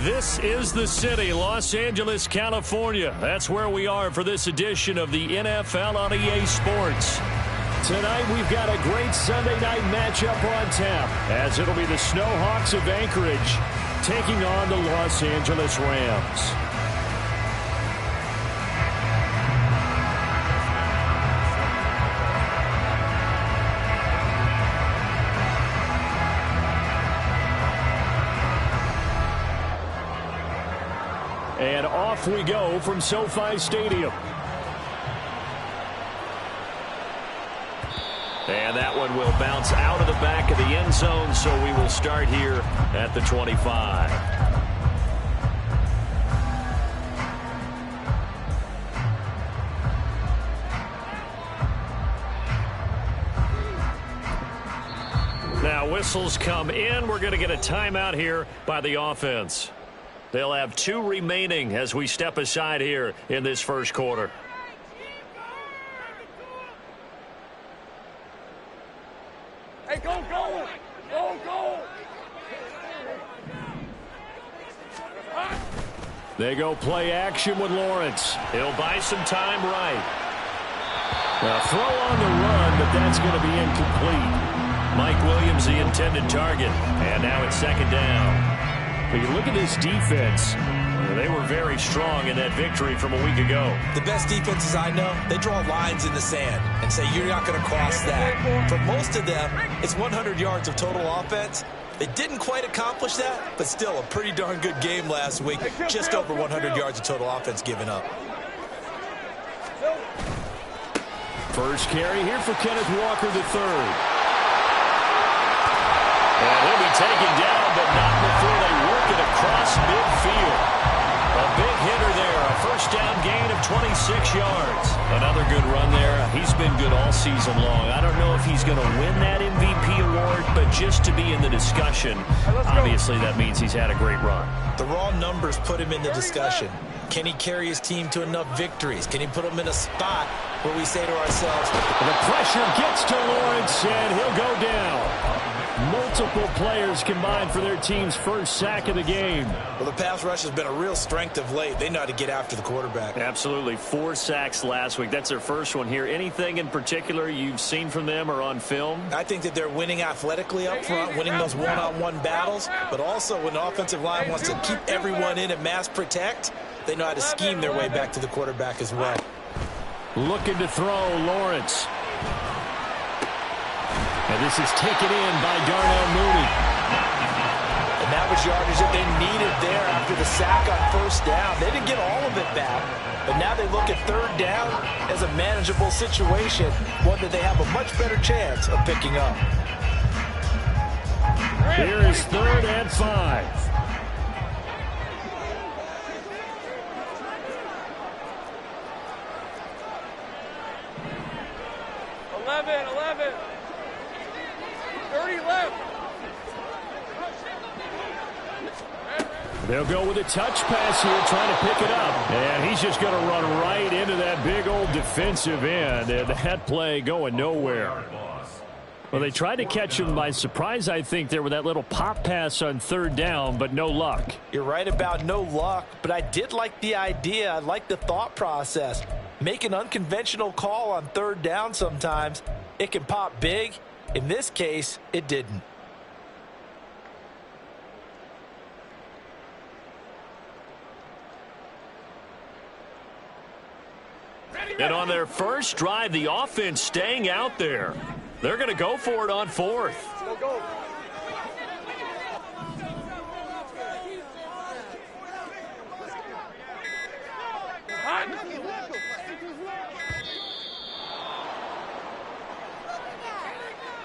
This is the city, Los Angeles, California. That's where we are for this edition of the NFL on EA Sports. Tonight we've got a great Sunday night matchup on tap, as it'll be the Snowhawks of Anchorage taking on the Los Angeles Rams. And off we go from SoFi Stadium. And that one will bounce out of the back of the end zone, so we will start here at the 25. Now whistles come in. We're going to get a timeout here by the offense. They'll have 2 remaining as we step aside here in this first quarter. Hey, go, go! Go, go! They go play action with Lawrence. He'll buy some time right. Now throw on the run, but that's going to be incomplete. Mike Williams, the intended target. And now it's second down. But you look at this defense, they were very strong in that victory from a week ago. The best defenses I know, they draw lines in the sand and say you're not going to cross that. For most of them, it's 100 yards of total offense. They didn't quite accomplish that, but still a pretty darn good game last week. Just over 100 yards of total offense given up. First carry here for Kenneth Walker III. And he'll be taken down, but not before they work it across midfield. A big hitter there, a first down gain of 26 yards. Another good run there. He's been good all season long. I don't know if he's going to win that MVP award, but just to be in the discussion, obviously that means he's had a great run. The raw numbers put him in the discussion. Can he carry his team to enough victories? Can he put them in a spot where we say to ourselves, the pressure gets to Lawrence, and he'll go down. Multiple players combined for their team's first sack of the game. Well, the pass rush has been a real strength of late. They know how to get after the quarterback. Absolutely. 4 sacks last week. That's their first one here. Anything in particular you've seen from them or on film? I think that they're winning athletically up front, winning those one-on-one battles, but also when the offensive line wants to keep everyone in and mass protect, they know how to scheme their way back to the quarterback as well. Looking to throw, Lawrence. And this is taken in by Darnell Mooney. And that was yardage that they needed there after the sack on first down. They didn't get all of it back, but now they look at third down as a manageable situation, one that they have a much better chance of picking up. Here is 3rd and 5. They'll go with a touch pass here, trying to pick it up. And he's just going to run right into that big old defensive end. And that play going nowhere. Well, they tried to catch him by surprise, I think, there with that little pop pass on 3rd down, but no luck. You're right about no luck, but I did like the idea. I like the thought process. Make an unconventional call on 3rd down sometimes. It can pop big. In this case, it didn't. And on their first drive, the offense staying out there. They're going to go for it on 4th. Go, go.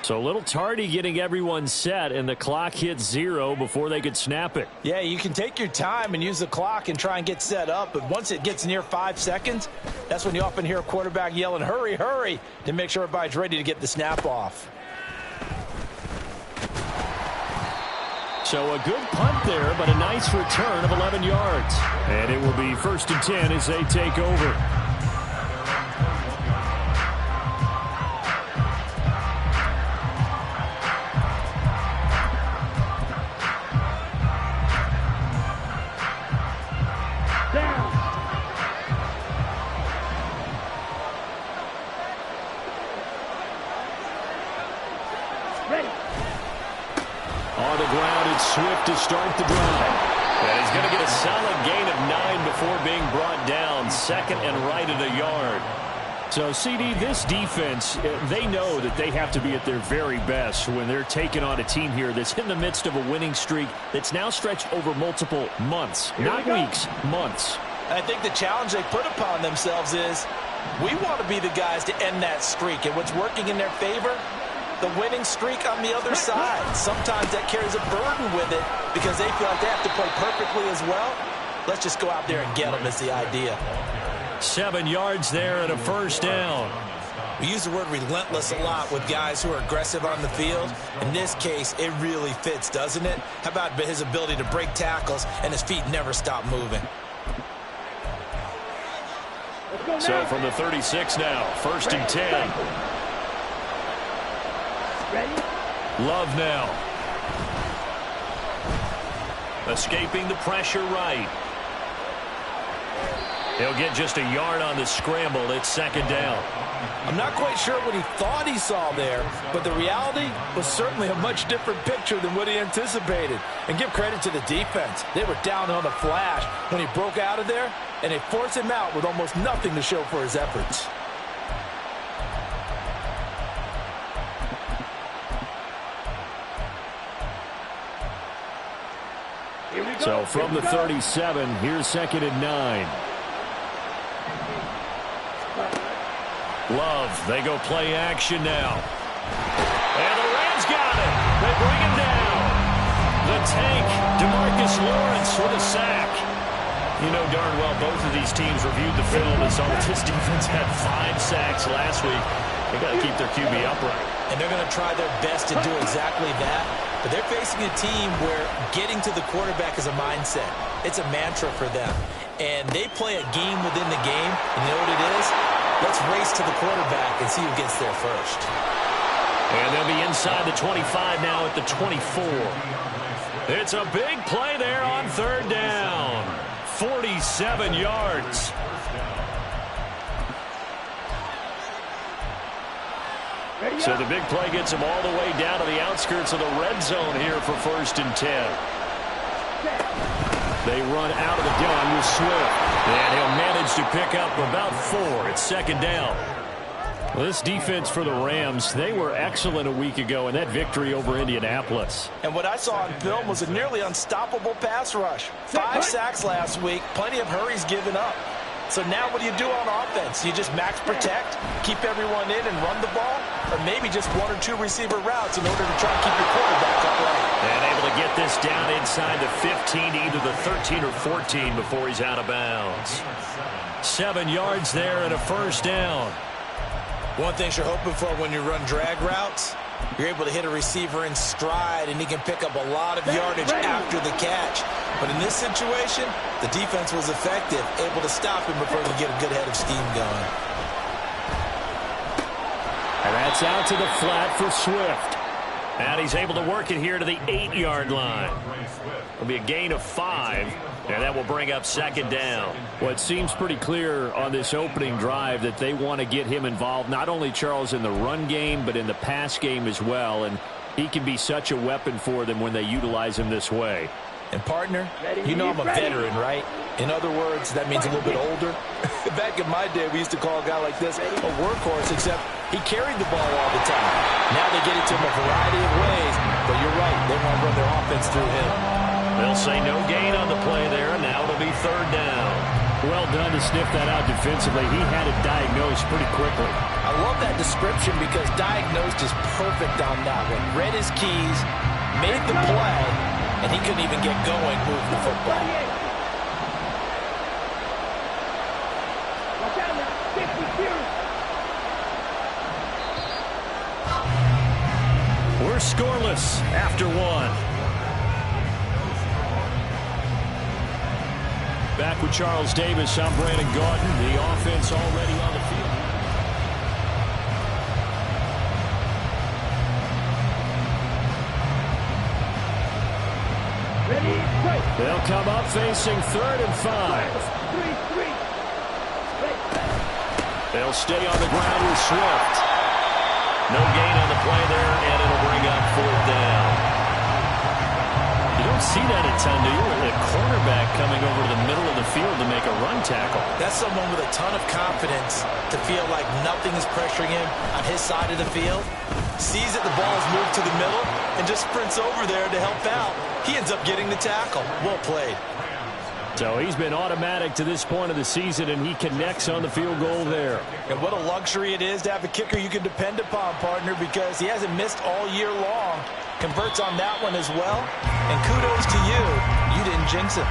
So a little tardy getting everyone set, and the clock hits 0 before they could snap it. Yeah, you can take your time and use the clock and try and get set up, but once it gets near 5 seconds, that's when you often hear a quarterback yelling, hurry, hurry, to make sure everybody's ready to get the snap off. So a good punt there, but a nice return of 11 yards. And it will be 1st and 10 as they take over. On the ground, it's Swift to start the drive. And he's going to get a solid gain of 9 before being brought down. Second and right at a yard. So, CD, this defense, they know that they have to be at their very best when they're taking on a team here that's in the midst of a winning streak that's now stretched over multiple months. Not weeks, months. I think the challenge they put upon themselves is we want to be the guys to end that streak. And what's working in their favor? The winning streak on the other side. Sometimes that carries a burden with it because they feel like they have to play perfectly as well. Let's just go out there and get them is the idea. 7 yards there and a first down. We use the word relentless a lot with guys who are aggressive on the field. In this case, it really fits, doesn't it? How about his ability to break tackles and his feet never stop moving? So from the 36 now, first and 10. Ready? Love now. Escaping the pressure right. He'll get just a yard on the scramble. It's second down. I'm not quite sure what he thought he saw there, but the reality was certainly a much different picture than what he anticipated. And give credit to the defense. They were down on the flash when he broke out of there, and they forced him out with almost nothing to show for his efforts. So from the 37, here's second and 9. Love, they go play action now. And the Rams got it. They bring him down. The tank, DeMarcus Lawrence with a sack. You know darn well both of these teams reviewed the film and saw that this defense had 5 sacks last week. They got to keep their QB upright. And they're going to try their best to do exactly that. But they're facing a team where getting to the quarterback is a mindset. It's a mantra for them. And they play a game within the game. And you know what it is? Let's race to the quarterback and see who gets there first. And they'll be inside the 25 now at the 24. It's a big play there on third down. 47 yards. So the big play gets him all the way down to the outskirts of the red zone here for first and 10. They run out of the gun with Swift. And he'll manage to pick up about 4. It's second down. Well, this defense for the Rams, they were excellent a week ago in that victory over Indianapolis. And what I saw on film was a nearly unstoppable pass rush. 5 sacks last week, plenty of hurries given up. So now what do you do on offense? You just max protect, keep everyone in and run the ball? Or maybe just 1 or 2 receiver routes in order to try and keep your quarterback upright. And able to get this down inside the 15 to either the 13 or 14 before he's out of bounds. 7 yards there and a first down. One thing you're hoping for when you run drag routes, you're able to hit a receiver in stride and he can pick up a lot of yardage after the catch. But in this situation, the defense was effective, able to stop him before he could get a good head of steam going. And that's out to the flat for Swift. And he's able to work it here to the 8-yard line. It'll be a gain of 5, and that will bring up second down. Well, it seems pretty clear on this opening drive that they want to get him involved, not only, Charles, in the run game, but in the pass game as well. And he can be such a weapon for them when they utilize him this way. And, partner, you know I'm a veteran, right? In other words, that means a little bit older. Back in my day, we used to call a guy like this a workhorse, except he carried the ball all the time. Now they get it to him a variety of ways, but you're right, they want to run their offense through him. They'll say no gain on the play there, and now it'll be third down. Well done to sniff that out defensively. He had it diagnosed pretty quickly. I love that description because diagnosed is perfect on that one. Read his keys, made the play, and he couldn't even get going, move the football. Watch out now. 50 We're scoreless after 1. Back with Charles Davis, I'm Brandon Gaudin. The offense already on the field. Ready, play. They'll come up facing 3rd and 5. 3-3. They'll stay on the ground with Swift. No gain on the play there, and it'll bring up 4th down. see that a ton, do you? A cornerback coming over to the middle of the field to make a run tackle. That's someone with a ton of confidence to feel like nothing is pressuring him on his side of the field. Sees that the ball is moved to the middle and just sprints over there to help out. He ends up getting the tackle. Well played. So he's been automatic to this point of the season, and he connects on the field goal there. And what a luxury it is to have a kicker you can depend upon, partner, because he hasn't missed all year long. Converts on that one as well. And kudos to you. You didn't jinx it.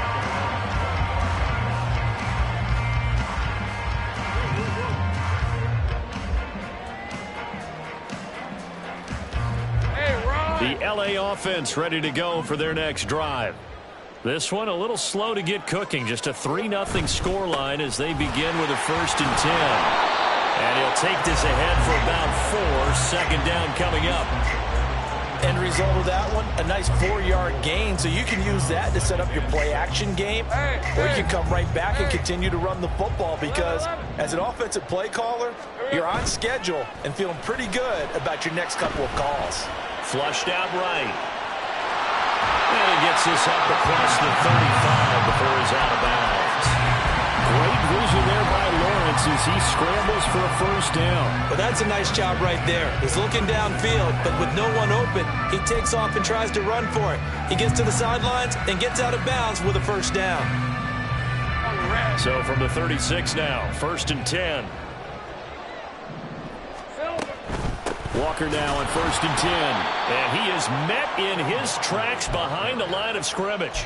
The LA offense ready to go for their next drive. This one a little slow to get cooking. Just a 3-0 scoreline as they begin with a 1st and 10. And he'll take this ahead for about 4. Second down coming up. End result of that one, a nice 4-yard gain. So you can use that to set up your play-action game. Or you can come right back and continue to run the football because as an offensive play caller, you're on schedule and feeling pretty good about your next couple of calls. Flushed out right. And he gets this up across the 35 before he's out of bounds. Great vision there by Lawrence as he scrambles for a 1st down. Well, that's a nice job right there. He's looking downfield, but with no one open, he takes off and tries to run for it. He gets to the sidelines and gets out of bounds with a 1st down. So from the 36 now, 1st and 10. Walker now on 1st and 10. And he is met in his tracks behind the line of scrimmage.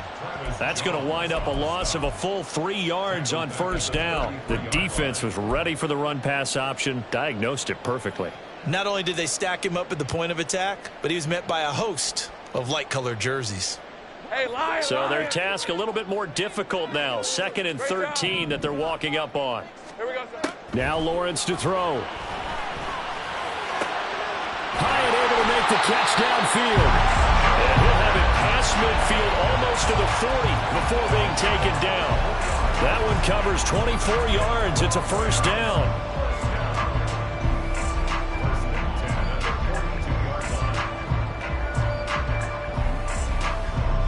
That's going to wind up a loss of a full 3 yards on 1st down. The defense was ready for the run-pass option, diagnosed it perfectly. Not only did they stack him up at the point of attack, but he was met by a host of light-colored jerseys. So their task a little bit more difficult now. 2nd and 13 that they're walking up on. Now Lawrence to throw. High and able to make the catch downfield. And he'll have it past midfield almost to the 40 before being taken down. That one covers 24 yards. It's a 1st down.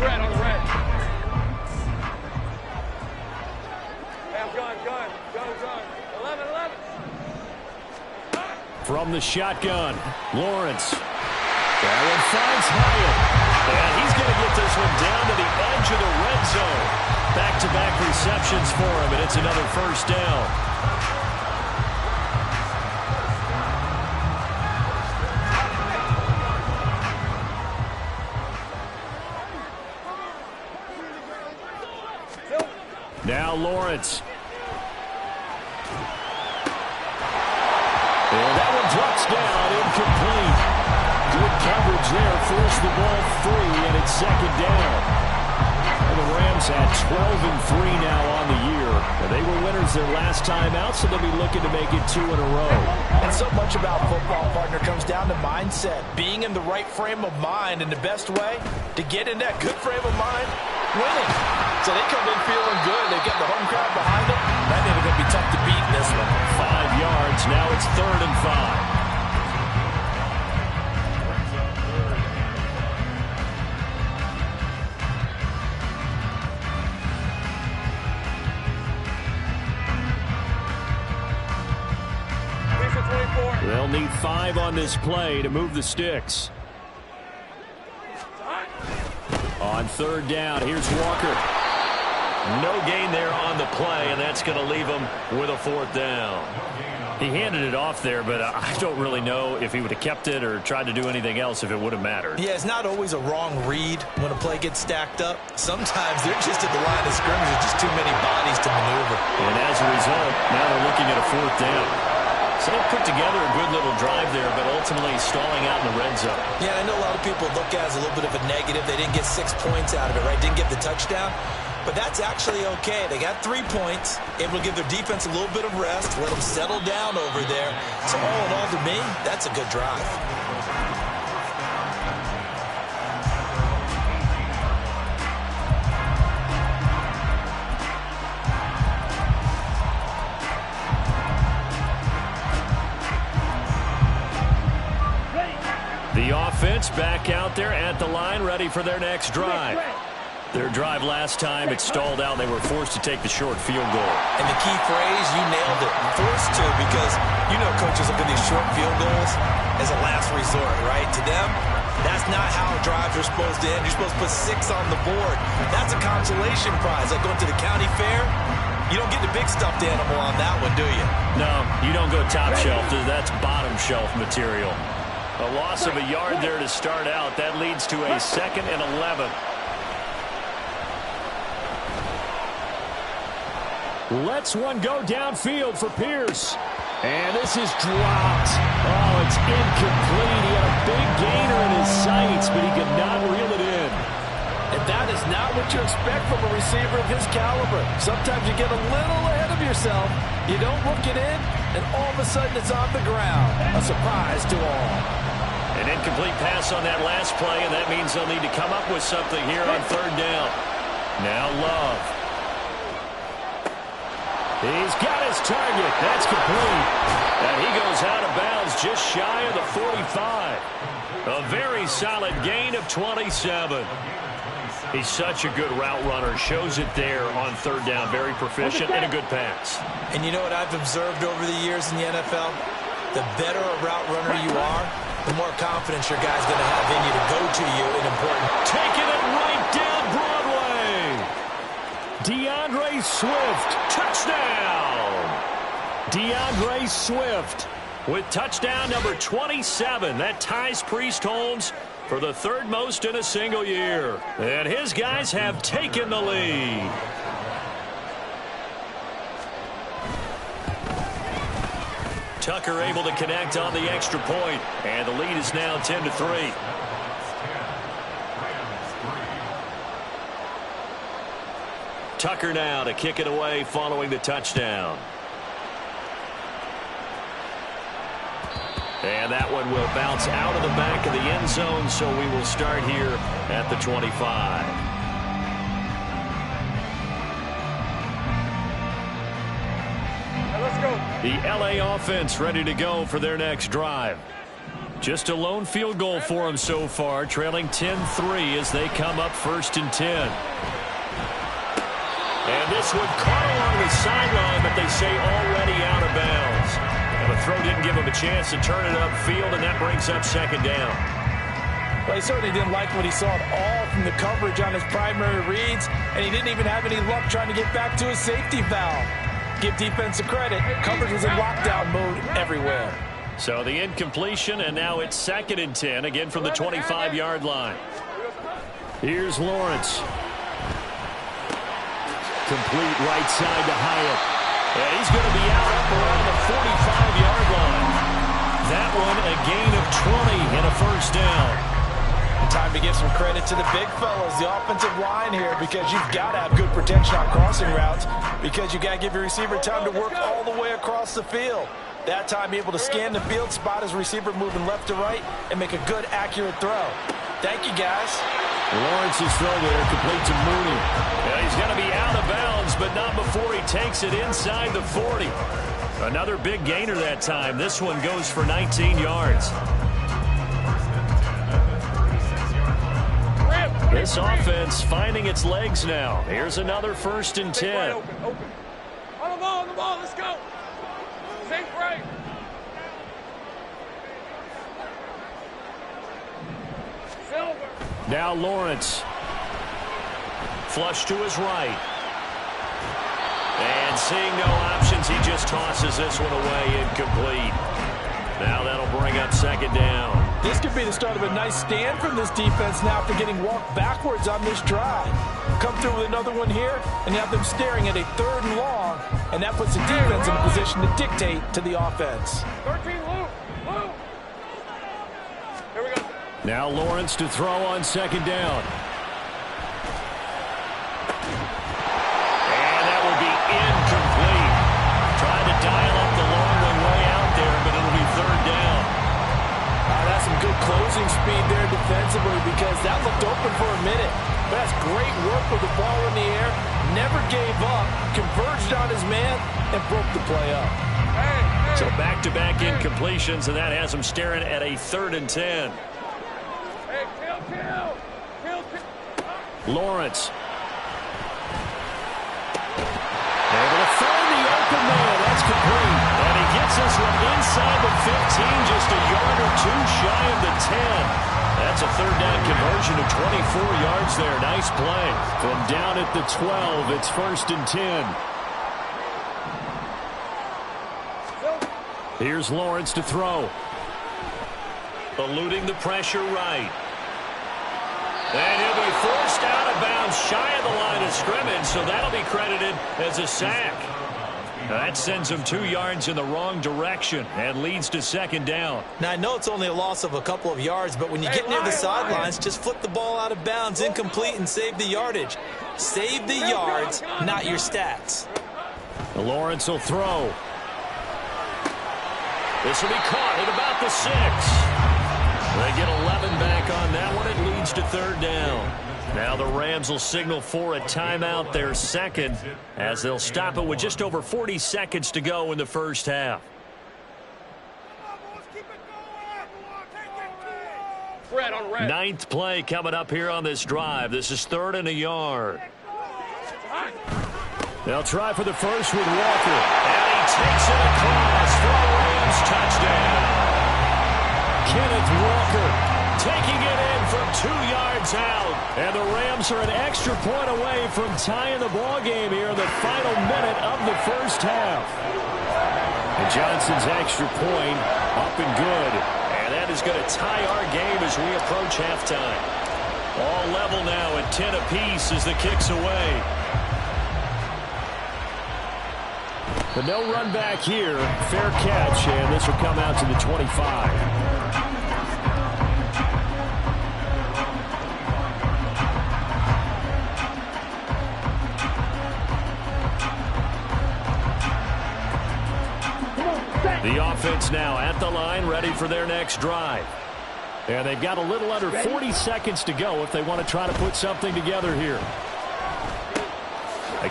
Red on the red. Gun. 11. From the shotgun, Lawrence. That one finds Hyatt. And he's going to get this one down to the edge of the red zone. Back-to-back receptions for him, and it's another 1st down. Now Lawrence. And that one drops down, incomplete. Good coverage there, forced the ball free, and it's 2nd down. And the Rams had 12-3 now on the year. And they were winners their last time out, so they'll be looking to make it 2 in a row. And so much about football, partner, comes down to mindset. Being in the right frame of mind, and the best way to get in that good frame of mind, winning. So they come in feeling good. They've got the home crowd behind them. That ain't going to be tough to beat in this one. 5 yards. Now it's 3rd and 5. They'll need 5 on this play to move the sticks. On 3rd down, here's Walker. No gain there on the play, and that's going to leave him with a 4th down. He handed it off there, but I don't really know if he would have kept it or tried to do anything else if it would have mattered. Yeah, it's not always a wrong read when a play gets stacked up. Sometimes they're just at the line of scrimmage. There's just too many bodies to maneuver. And as a result, now they're looking at a 4th down. So they put together a good little drive there, but ultimately stalling out in the red zone. Yeah, I know a lot of people look at it as a little bit of a negative. They didn't get 6 points out of it, right? Didn't get the touchdown. But that's actually okay. They got 3 points, able to give their defense a little bit of rest, let them settle down over there. So all in all, to me, that's a good drive. The offense back out there at the line, ready for their next drive. Their drive last time, it stalled out. They were forced to take the short field goal. And the key phrase, you nailed it, forced to, because you know coaches look at these short field goals as a last resort, right? To them, that's not how drives are supposed to end. You're supposed to put 6 on the board. That's a consolation prize. Like going to the county fair, you don't get the big stuffed animal on that one, do you? No, you don't go top shelf. That's bottom shelf material. A loss of a yard there to start out. That leads to a 2nd and 11. Lets one go downfield for Pierce. And this is dropped. Oh, it's incomplete. He had a big gainer in his sights, but he could not reel it in. And that is not what you expect from a receiver of his caliber. Sometimes you get a little ahead of yourself. You don't look it in, and all of a sudden it's on the ground. A surprise to all. An incomplete pass on that last play, and that means they'll need to come up with something here on 3rd down. Now Love. He's got his target. That's complete. And he goes out of bounds just shy of the 45. A very solid gain of 27. He's such a good route runner. Shows it there on 3rd down. Very proficient and a good pass. And you know what I've observed over the years in the NFL? The better a route runner you are, the more confidence your guy's going to have in you to go to you in important. Taking it right down Broadway. DeAndre Swift, touchdown! DeAndre Swift with touchdown number 27. That ties Priest Holmes for the 3rd most in a single year. And his guys have taken the lead. Tucker able to connect on the extra point, and the lead is now 10-3. Tucker now to kick it away following the touchdown. And that one will bounce out of the back of the end zone, so we will start here at the 25. Let's go. The LA offense ready to go for their next drive. Just a lone field goal for them so far, trailing 10-3 as they come up 1st and 10. And this one caught along the sideline, but they say already out of bounds. And the throw didn't give him a chance to turn it upfield, and that brings up 2nd down. Well, he certainly didn't like what he saw at all from the coverage on his primary reads, and he didn't even have any luck trying to get back to his safety valve. Give defensive credit. Coverage was in lockdown mode everywhere. So the incompletion, and now it's 2nd and 10, again from the 25-yard line. Here's Lawrence. Complete right side to Hyatt. And he's going to be out up around the 45-yard line. That one a gain of 20 and a 1st down. Time to give some credit to the big fellas, the offensive line here, because you've got to have good protection on crossing routes, because you got to give your receiver time to work all the way across the field. That time, be able to scan the field, spot his receiver moving left to right, and make a good, accurate throw. Thank you, guys. Lawrence's throw there, complete to Mooney. Yeah, he's going to be out of bounds, but not before he takes it inside the 40. Another big gainer that time. This one goes for 19 yards. This offense finding its legs now. Here's another 1st and 10. Open. On the ball, let's go. Safe right. Silver. Now Lawrence. Flush to his right. And seeing no options, he just tosses this one away, incomplete. Now that'll bring up 2nd down. This could be the start of a nice stand from this defense now after getting walked backwards on this drive. Come through with another one here, and you have them staring at a 3rd and long, and that puts the defense in a position to dictate to the offense. 13, Lou. Here we go. Now Lawrence to throw on 2nd down. And that will be incomplete. Trying to dial up the long one way out there, but it'll be 3rd down. That's some good closing speed there defensively, because that looked open for a minute. But that's great work with the ball in the air. Never gave up, converged on his man, and broke the play up. So back-to-back incompletions, and that has him staring at a 3rd and 10. Hey, kill. Lawrence gets this one inside the 15, just a yard or two shy of the 10. That's a third down conversion of 24 yards there. Nice play. From down at the 12, it's 1st and 10. Here's Lawrence to throw. Eluding the pressure right. And he'll be forced out of bounds shy of the line of scrimmage, so that'll be credited as a sack. That sends him 2 yards in the wrong direction and leads to 2nd down. Now, I know it's only a loss of a couple of yards, but when you get near the sidelines, just flip the ball out of bounds, incomplete, and save the yardage. Save the yards, not your stats. Lawrence will throw. This will be caught at about the 6. They get 11 back on that one. It leads to 3rd down. Now the Rams will signal for a timeout, their second, as they'll stop it with just over 40 seconds to go in the first half. Ninth play coming up here on this drive. This is 3rd and a yard. They'll try for the first with Walker. And he takes it across for a Rams touchdown. Kenneth Walker taking it in from 2 yards out. And the Rams are an extra point away from tying the ball game here in the final minute of the first half. And Johnson's extra point up and good. And that is going to tie our game as we approach halftime. All level now at 10 apiece as the kick's away. But no run back here. Fair catch, and this will come out to the 25. The offense now at the line, ready for their next drive. And they've got a little under 40 seconds to go if they want to try to put something together here.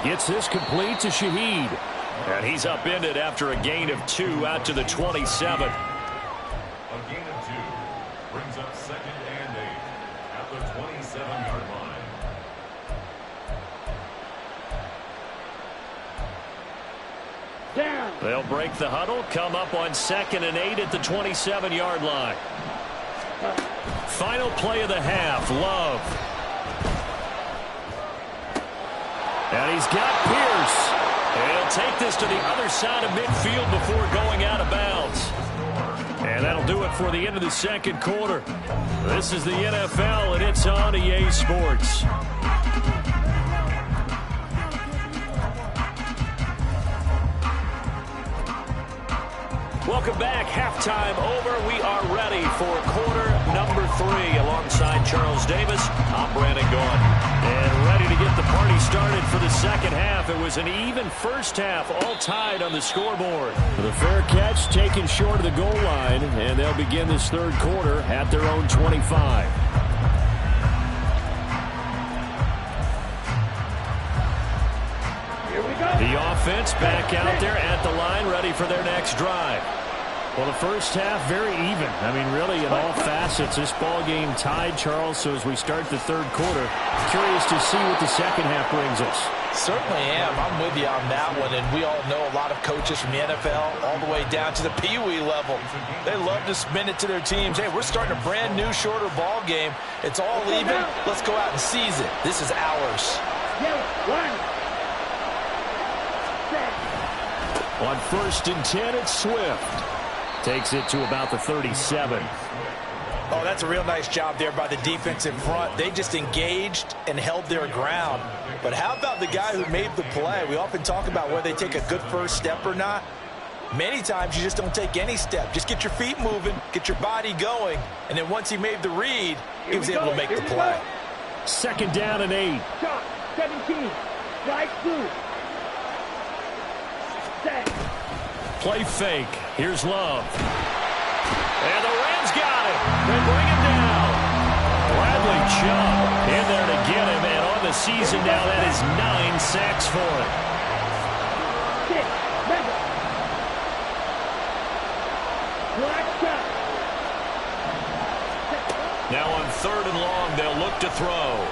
Gets this complete to Shaheed. And he's upended after a gain of 2 out to the 27. A gain of 2 brings up 2nd and 8 at the 27-yard line. They'll break the huddle, come up on 2nd and 8 at the 27-yard line. Final play of the half, Love. And he's got Pierce. And he'll take this to the other side of midfield before going out of bounds. And that'll do it for the end of the second quarter. This is the NFL, and it's on EA Sports. Welcome back. Halftime over. We are ready for quarter number 3. Alongside Charles Davis, I'm Brandon Gaudin. And ready to get the party started for the second half. It was an even first half, all tied on the scoreboard. The fair catch taken short of the goal line, and they'll begin this third quarter at their own 25. The offense back out there at the line, ready for their next drive. Well, the first half, very even. I mean, really, in all facets, this ball game tied, Charles. So as we start the third quarter, curious to see what the second half brings us. Certainly am. I'm with you on that one. And we all know a lot of coaches from the NFL all the way down to the Pee-wee level. They love to spin it to their teams. Hey, we're starting a brand new, shorter ball game. It's all even. Let's go out and seize it. This is ours. On 1st and 10, it's Swift. Takes it to about the 37. Oh, that's a real nice job there by the defense in front. They just engaged and held their ground. But how about the guy who made the play? We often talk about whether they take a good first step or not. Many times you just don't take any step. Just get your feet moving, get your body going, and then once he made the read, he was able to make the play. 2nd down and 8. Shot, 17, right through. Set. Play fake. Here's Love. And the Rams got him. They bring him down. Bradley Chubb in there to get him. And on the season now, that is 9 sacks for him. Now on 3rd and long, they'll look to throw.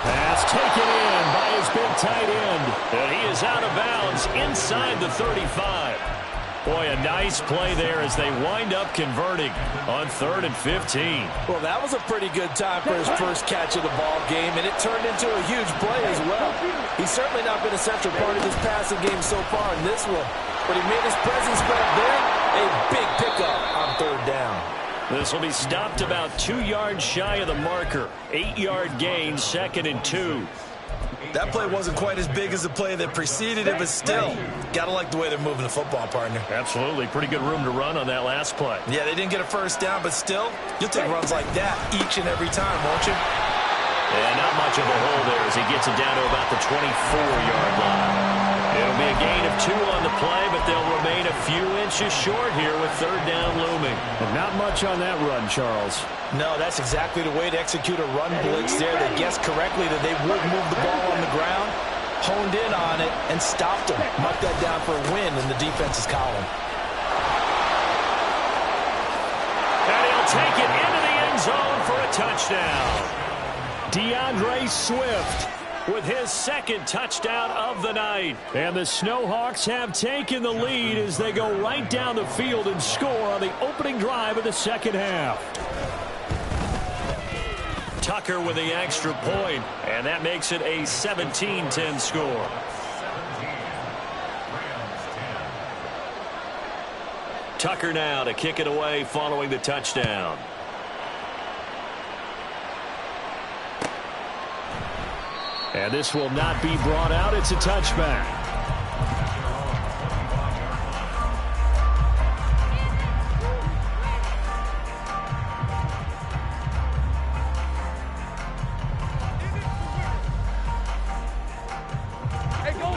Pass taken in by his big tight end. And he is out of bounds inside the 35. Boy, a nice play there as they wind up converting on 3rd and 15. Well, that was a pretty good time for his first catch of the ball game, and it turned into a huge play as well. He's certainly not been a central part of this passing game so far in this one, but he made his presence felt there. A big pickup on 3rd down. This will be stopped about 2 yards shy of the marker. 8-yard gain, 2nd and 2. That play wasn't quite as big as the play that preceded it, but still, got to like the way they're moving the football, partner. Absolutely. Pretty good room to run on that last play. Yeah, they didn't get a first down, but still, you'll take runs like that each and every time, won't you? And not much of a hole there as he gets it down to about the 24-yard line. It'll be a gain of 2 on the play, but they'll remain a few inches short here with 3rd down looming. And not much on that run, Charles. No, that's exactly the way to execute a run blitz there. They guessed correctly that they would move the ball on the ground, honed in on it, and stopped them. Mark that down for a win in the defense's column. And he'll take it into the end zone for a touchdown. DeAndre Swift with his 2nd touchdown of the night. And the Snowhawks have taken the lead as they go right down the field and score on the opening drive of the 2nd half. Tucker with the extra point, and that makes it a 17-10 score. Tucker now to kick it away following the touchdown. And this will not be brought out. It's a touchback.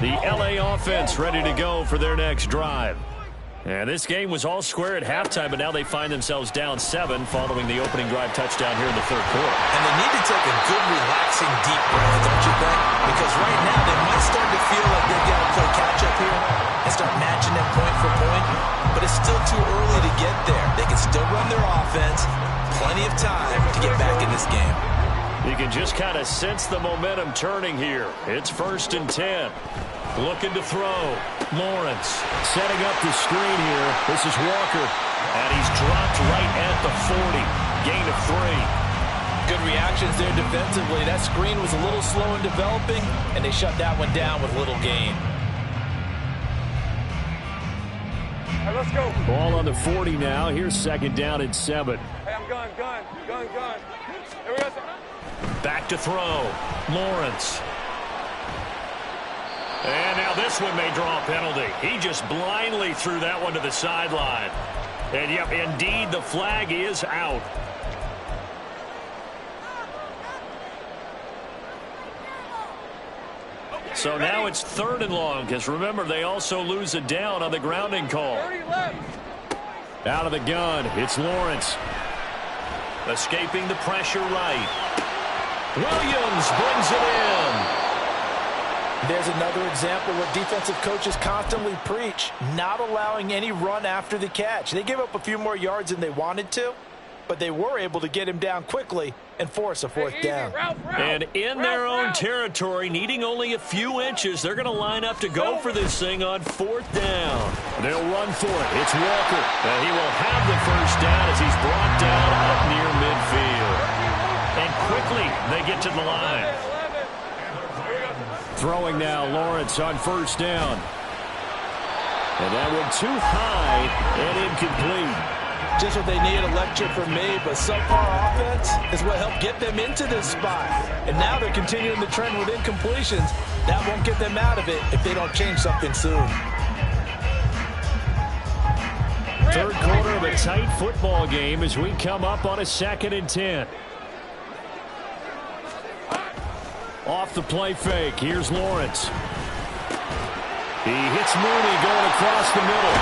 The LA offense ready to go for their next drive. And this game was all square at halftime, but now they find themselves down 7 following the opening drive touchdown here in the 3rd quarter. And they need to take a good, relaxing, deep breath, don't you think? Because right now they might start to feel like they've got to play catch-up here and start matching them point for point. But it's still too early to get there. They can still run their offense. Plenty of time to get back in this game. You can just kind of sense the momentum turning here. It's 1st and 10. Looking to throw. Lawrence setting up the screen here. This is Walker. And he's dropped right at the 40. Gain of 3. Good reactions there defensively. That screen was a little slow in developing, and they shut that one down with little gain. Hey, let's go. Ball on the 40 now. Here's 2nd down and 7. Hey, I'm gun. Here we go. Back to throw. Lawrence. And now this one may draw a penalty. He just blindly threw that one to the sideline. And, yep, indeed, the flag is out. So now it's 3rd and long, because remember, they also lose a down on the grounding call. Out of the gun, it's Lawrence. Escaping the pressure right. Williams brings it in. There's another example what defensive coaches constantly preach, not allowing any run after the catch. They gave up a few more yards than they wanted to, but they were able to get him down quickly and force a 4th down. And in their own territory, needing only a few inches, they're going to line up to go for this thing on 4th down. They'll run for it. It's Walker. And he will have the 1st down as he's brought down up near midfield. And quickly, they get to the line. Throwing now, Lawrence on 1st down. And that one too high and incomplete. Just what they need, a lecture from me, but subpar offense is what helped get them into this spot. And now they're continuing the trend with incompletions. That won't get them out of it if they don't change something soon. 3rd quarter of a tight football game as we come up on a 2nd and 10. Off the play fake. Here's Lawrence. He hits Mooney going across the middle.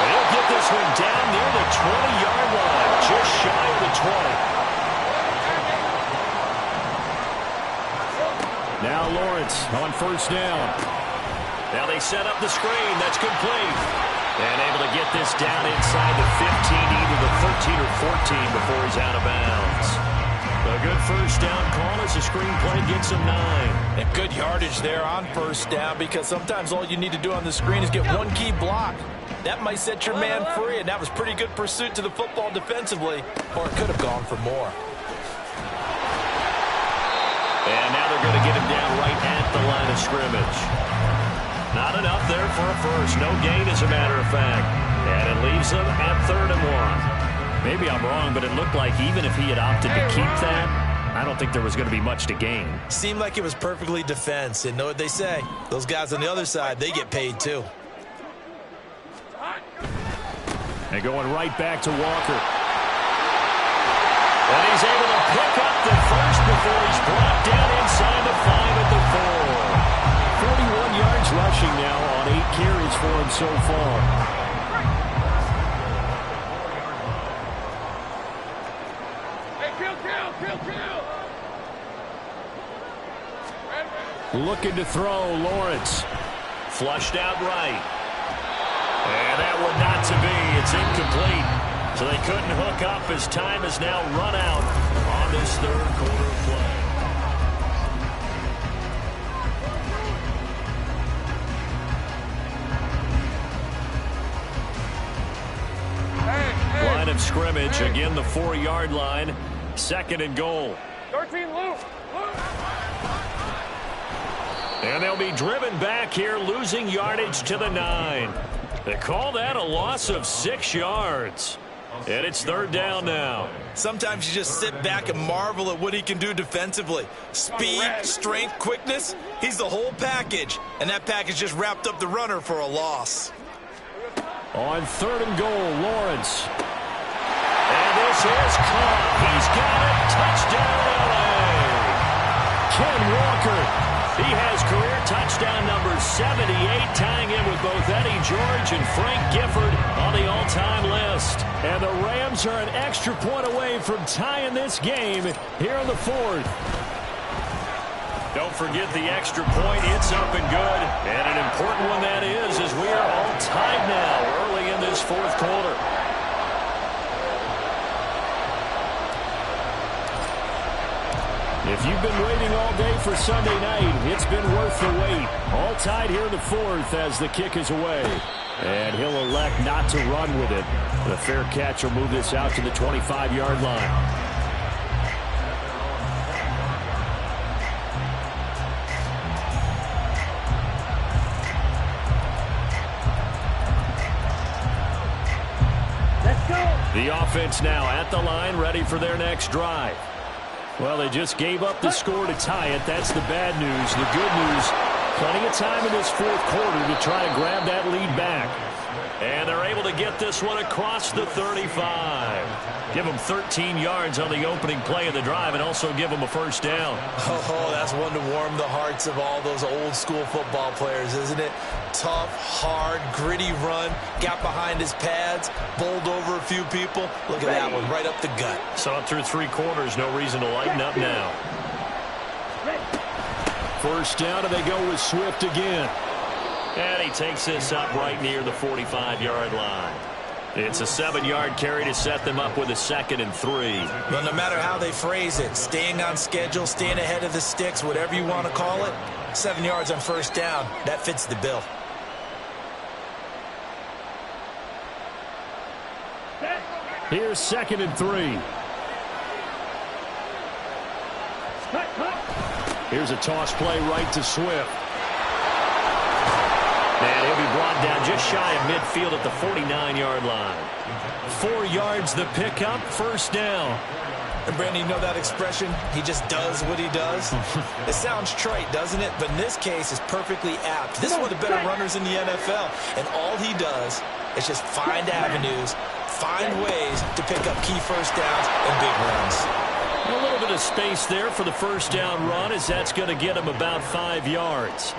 He'll get this one down near the 20-yard line, just shy of the 20. Now Lawrence on 1st down. Now they set up the screen. That's complete. And able to get this down inside the 15, either the 13 or 14 before he's out of bounds. A A good first down call as the screen play gets him 9. And good yardage there on first down, because sometimes all you need to do on the screen is get one key block. That might set your man free, and that was pretty good pursuit to the football defensively, or it could have gone for more. And now they're going to get him down right at the line of scrimmage. Not enough there for a first. No gain, as a matter of fact. And it leaves them at 3rd and 1. Maybe I'm wrong, but it looked like even if he had opted to keep that, I don't think there was going to be much to gain. Seemed like it was perfectly defense. And know what they say? Those guys on the other side, they get paid too. And going right back to Walker. And he's able to pick up the first before he's brought down inside the 5 at the 4. 41 yards rushing now on 8 carries for him so far. Hey, kill. Looking to throw, Lawrence. Flushed out right. And that one not to be. It's incomplete. So they couldn't hook up as time has now run out on this 3rd quarter play. Line of scrimmage, again the 4-yard line. 2nd and goal. 13 loose. And they'll be driven back here, losing yardage to the 9. They call that a loss of 6 yards. And it's 3rd down now. Sometimes you just sit back and marvel at what he can do defensively. Speed, strength, quickness. He's the whole package. And that package just wrapped up the runner for a loss. On 3rd and goal, Lawrence. And this is caught. He's got it. Touchdown, LA. Ken Walker. He has career touchdown number 78, tying in with both Eddie George and Frank Gifford on the all-time list. And the Rams are an extra point away from tying this game here in the 4th. Don't forget the extra point. It's up and good. And an important one that is, as we are all tied now early in this 4th quarter. If you've been waiting all day for Sunday night, it's been worth the wait. All tied here in the 4th as the kick is away. And he'll elect not to run with it. The fair catch will move this out to the 25-yard line. Let's go. The offense now at the line, ready for their next drive. Well, they just gave up the score to tie it. That's the bad news. The good news, plenty of time in this 4th quarter to try to grab that lead back. And they're able to get this one across the 35. Give them 13 yards on the opening play of the drive and also give them a first down. Oh, that's one to warm the hearts of all those old school football players, isn't it? Tough, hard, gritty run, got behind his pads, bowled over a few people. Look at that one, right up the gut. Saw it through 3 quarters, no reason to lighten up now. First down, and they go with Swift again. And he takes this up right near the 45-yard line. It's a 7-yard carry to set them up with a 2nd and 3. Well, no matter how they phrase it, staying on schedule, staying ahead of the sticks, whatever you want to call it, 7 yards on first down, that fits the bill. Here's 2nd and 3. Here's a toss play right to Swift. And he'll be brought down just shy of midfield at the 49-yard line. 4 yards the pickup, first down. And Brandon, you know that expression? He just does what he does? It sounds trite, doesn't it? But in this case, it's perfectly apt. This is one of the better runners in the NFL. And all he does is just find avenues, find ways to pick up key first downs and big runs. A little bit of space there for the first down run, as that's going to get him about 5 yards.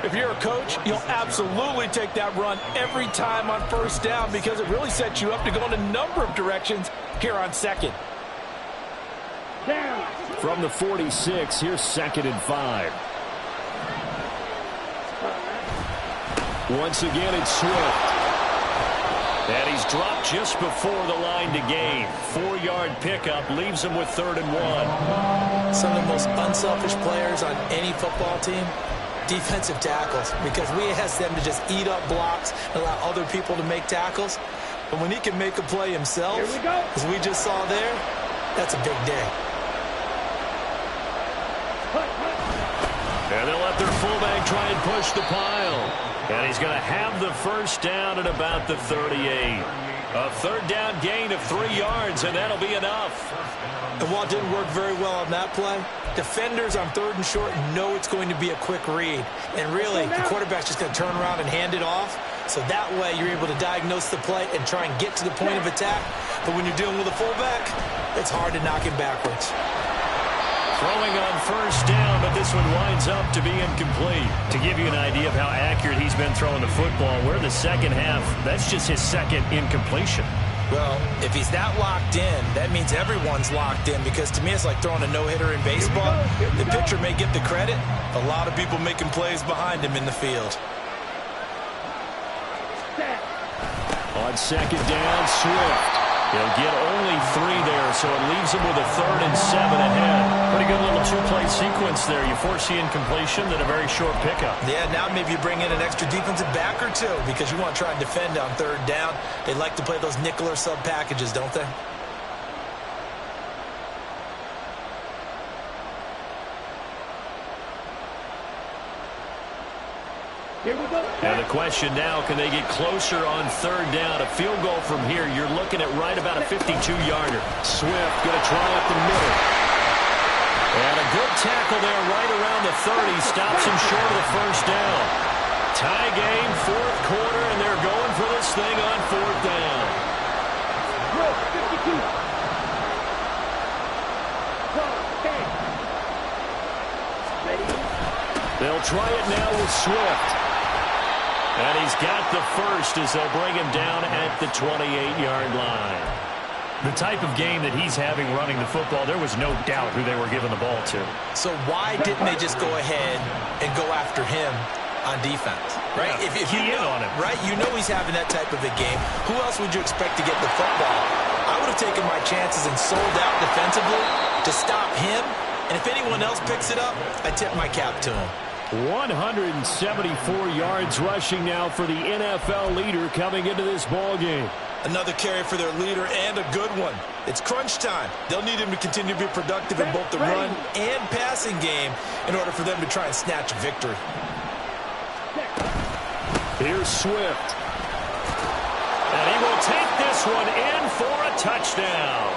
If you're a coach, you'll absolutely take that run every time on first down because it really sets you up to go in a number of directions here on 2nd. From the 46, here's 2nd and 5. Once again, it's Swift. And he's dropped just before the line to gain. 4-yard pickup leaves him with 3rd and 1. Some of the most unselfish players on any football team, defensive tackles, because we ask them to just eat up blocks and allow other people to make tackles. But when he can make a play himself, as we just saw there, that's a big day. And they'll let their fullback try and push the pile. And he's going to have the first down at about the 38. A 3rd down gain of 3 yards, and that'll be enough. And while it didn't work very well on that play, defenders on 3rd and short know it's going to be a quick read. And really, the quarterback's just going to turn around and hand it off. So that way, you're able to diagnose the play and try and get to the point of attack. But when you're dealing with a fullback, it's hard to knock him backwards. Throwing on 1st down, but this one winds up to be incomplete. To give you an idea of how accurate he's been throwing the football, we're in the second half. That's just his 2nd incompletion. Well, if he's that locked in, that means everyone's locked in, because to me it's like throwing a no-hitter in baseball. The pitcher may get the credit. A lot of people making plays behind him in the field. On 2nd down, Swift. He'll get only 3 there, so it leaves him with a 3rd and 7 ahead. Pretty good little 2-play sequence there. You force the incompletion, then a very short pickup. Yeah, now maybe you bring in an extra defensive back or 2, because you want to try and defend on 3rd down. They like to play those nickel or sub packages, don't they? And the question now, can they get closer on 3rd down? A field goal from here, you're looking at right about a 52-yarder. Swift going to try up the middle. And a good tackle there right around the 30. Stops him short of the 1st down. Tie game, 4th quarter, and they're going for this thing on 4th down. 52. They'll try it now with Swift. And he's got the first as they'll bring him down at the 28-yard line. The type of game that he's having running the football, there was no doubt who they were giving the ball to. So why didn't they just go ahead and go after him on defense? Right? Yeah, if you know, on him. right? You know he's having that type of a game. Who else would you expect to get the football? I would have taken my chances and sold out defensively to stop him. And if anyone else picks it up, I tip my cap to him. 174 yards rushing now for the NFL leader coming into this ball game. Another carry for their leader, and a good one. It's crunch time. They'll need him to continue to be productive in both the run and passing game in order for them to try and snatch a victory. Here's Swift. And he will take this one in for a touchdown.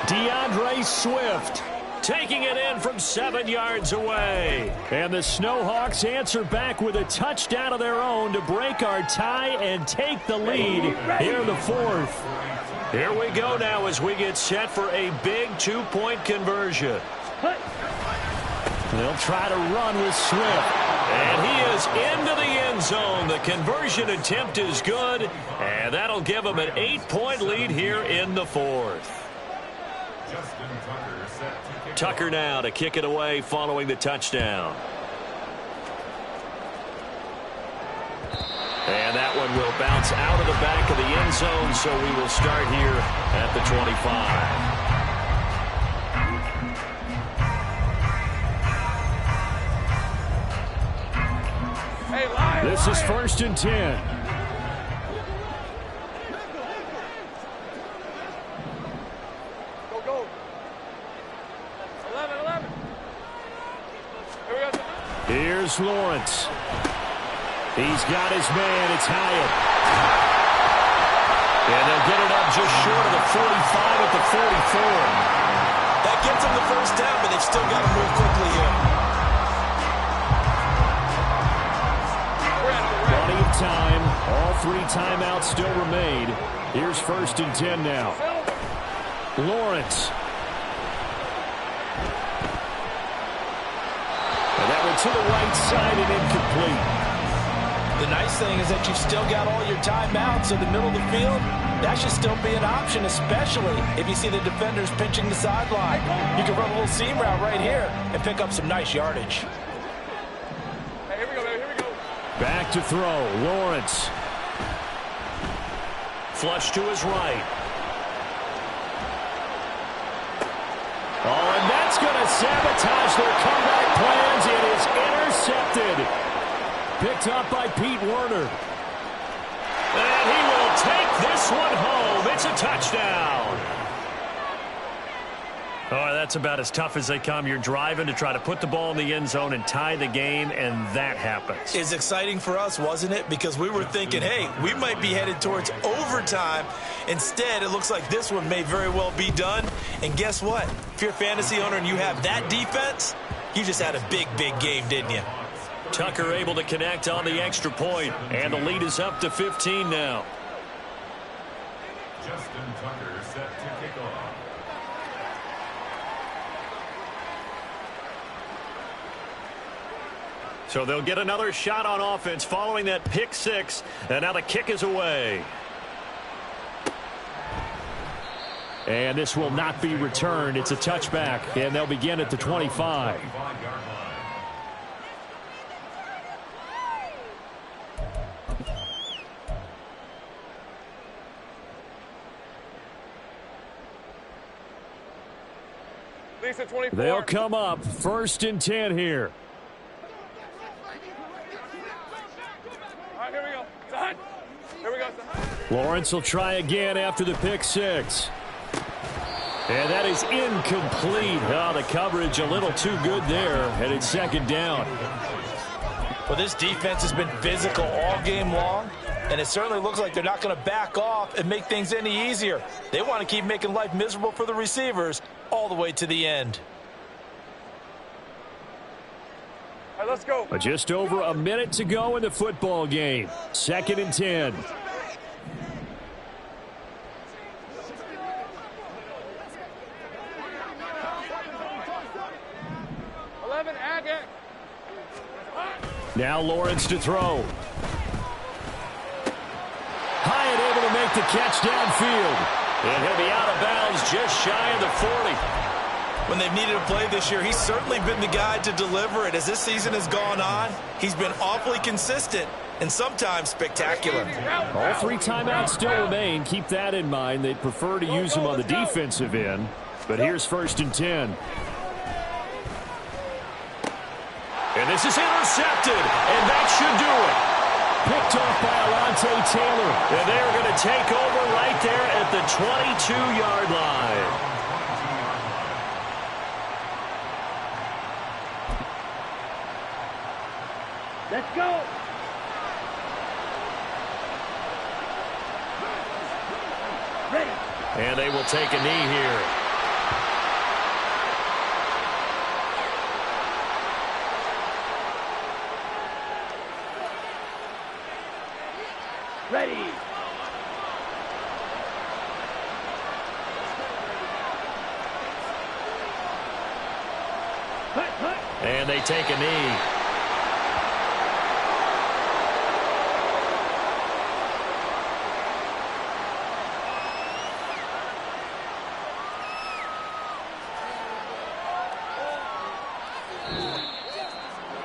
DeAndre Swift taking it in from 7 yards away. And the Snowhawks answer back with a touchdown of their own to break our tie and take the lead here in the 4th. Here we go now as we get set for a big 2-point conversion. They'll try to run with Swift. And he is into the end zone. The conversion attempt is good. And that'll give them an 8-point lead here in the 4th. Tucker now to kick it away following the touchdown. And that one will bounce out of the back of the end zone, so we will start here at the 25. Hey, this is 1st and 10. Here's Lawrence. He's got his man. It's Hyatt. And they'll get it up just short of the 45 at the 44. That gets them the first down, but they've still got to move quickly here. Plenty of time. All 3 timeouts still remain. Here's 1st and 10 now. Lawrence. And that one to the right side and incomplete. The nice thing is that you've still got all your timeouts in the middle of the field. That should still be an option, especially if you see the defenders pinching the sideline. You can run a little seam route right here and pick up some nice yardage. Hey, here we go, baby. Here we go. Back to throw. Lawrence. Flush to his right. Oh, and that's going to sabotage their comeback plans. It is intercepted. Picked up by Pete Werner. And he will take this one home. It's a touchdown. Oh, that's about as tough as they come. You're driving to try to put the ball in the end zone and tie the game, and that happens. It's exciting for us, wasn't it? Because we were thinking, hey, we might be headed towards overtime. Instead, it looks like this one may very well be done. And guess what? If you're a fantasy owner and you have that defense, you just had a big, big game, didn't you? Tucker able to connect on the extra point, and the lead is up to 15 now. Justin Tucker set to kick off. So they'll get another shot on offense following that pick six, and now the kick is away. And this will not be returned. It's a touchback, and they'll begin at the 25. Lisa, 24. They'll come up 1st and 10 here. All right, here we go. Side. Here we go. Side. Lawrence will try again after the pick six. And that is incomplete. Oh, the coverage a little too good there, and it's 2nd down. Well, this defense has been physical all game long, and it certainly looks like they're not going to back off and make things any easier. They want to keep making life miserable for the receivers all the way to the end. All right, let's go. Just over a minute to go in the football game. 2nd and 10. 11, ag it. Now Lawrence to throw. Hyatt able to make the catch downfield. And he'll be out of bounds just shy of the 40. When they've needed a play this year, he's certainly been the guy to deliver it. As this season has gone on, he's been awfully consistent and sometimes spectacular. All 3 timeouts still remain. Keep that in mind. They'd prefer to use him on the defensive end. But here's 1st and 10. And this is intercepted, and that should do it. Picked off by Alontae Taylor. And they're going to take over right there at the 22-yard line. Let's go. Ready. And they will take a knee here. Ready. And they take a knee.